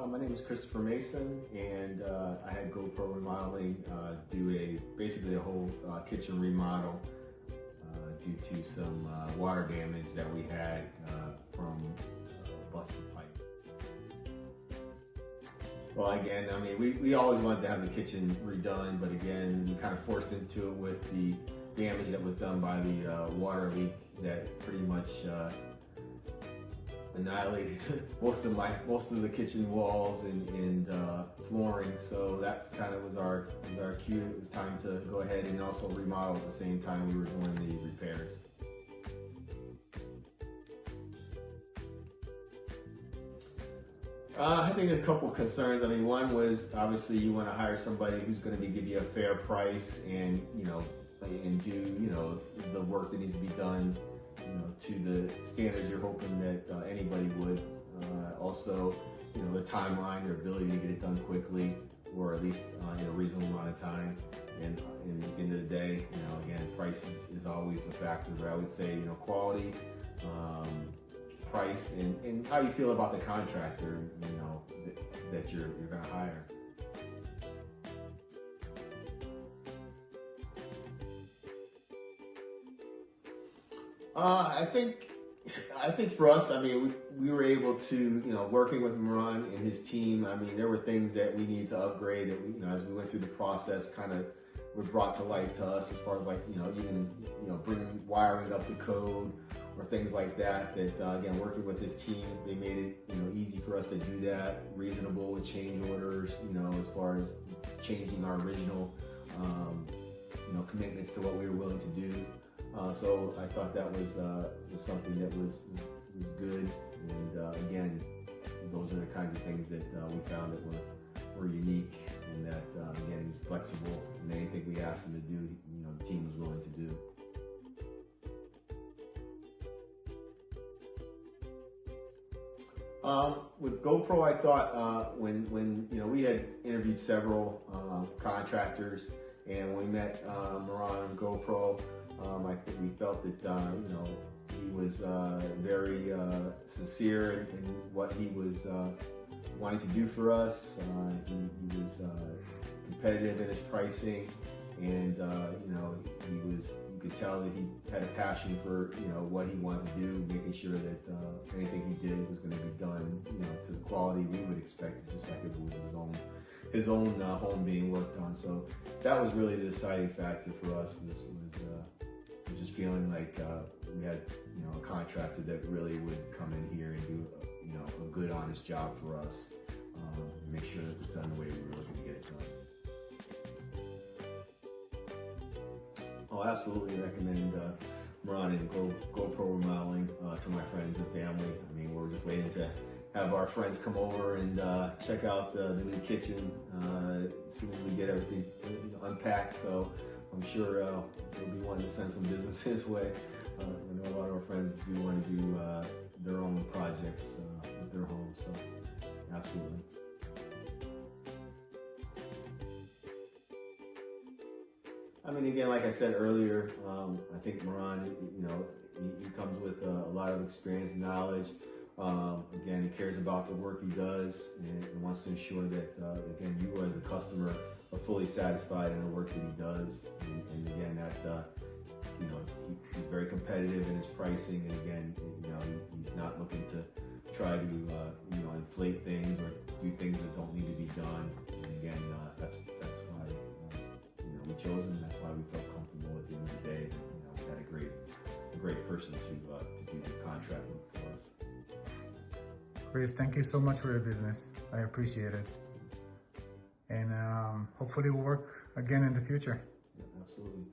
My name is Christopher Mason, and I had Gopro Remodeling do basically a whole kitchen remodel due to some water damage that we had from busted pipe. Well, again, I mean, we always wanted to have the kitchen redone, but again, we kind of forced into it with the damage that was done by the water leak that pretty much annihilated most of the kitchen walls and flooring. So that's kind of was our cue. It was time to go ahead and also remodel at the same time we were doing the repairs. I think a couple concerns. I mean, one was obviously you want to hire somebody who's going to give you a fair price and and do the work that needs to be done to the standards you're hoping that anybody would. Also, the timeline, their ability to get it done quickly, or at least in a reasonable amount of time. And at the end of the day, again, price is always a factor. But I would say, quality, price, and how you feel about the contractor, that you're going to hire. I think for us, I mean, we were able to, working with Moran and his team, I mean, there were things that we needed to upgrade that we, as we went through the process, kind of were brought to light to us as far as even, bringing wiring up to code or things like that, again, working with his team, they made it, easy for us to do that, reasonable with change orders, as far as changing our original, commitments to what we were willing to do. So I thought that was something that was good, and again, those are the kinds of things that we found that were unique, and that again, he was flexible, and anything we asked him to do, the team was willing to do. With Gopro, I thought when we had interviewed several contractors, and when we met Moran and Gopro, I think we felt that he was very sincere in what he was wanting to do for us. He was competitive in his pricing, and you could tell that he had a passion for what he wanted to do, making sure that anything he did was going to be done to the quality we would expect, just like if it was his own home being worked on. So that was really the deciding factor for us, was just feeling like we had a contractor that really would come in here and do a good, honest job for us, and make sure that it was done the way we were looking to get it done. I'll absolutely recommend Moran and Gopro Remodeling to my friends and family. I mean, we're just waiting to have our friends come over and check out the new kitchen as soon as we get everything unpacked. So I'm sure they'll be wanting to send some business his way. I know a lot of our friends do want to do their own projects at their home, so absolutely. I mean, again, like I said earlier, I think Moran, he comes with a lot of experience and knowledge. Again, he cares about the work he does and wants to ensure that, again, you as a customer are fully satisfied in the work that he does. And again, that, he's very competitive in his pricing. And again, he's not looking to try to, inflate things or do things that don't need to be done. And again, that's why, we chose him. That's why we felt comfortable at the end of the day. We had a great person to do the contract work for us. Chris, thank you so much for your business. I appreciate it. And hopefully we'll work again in the future. Yeah, absolutely.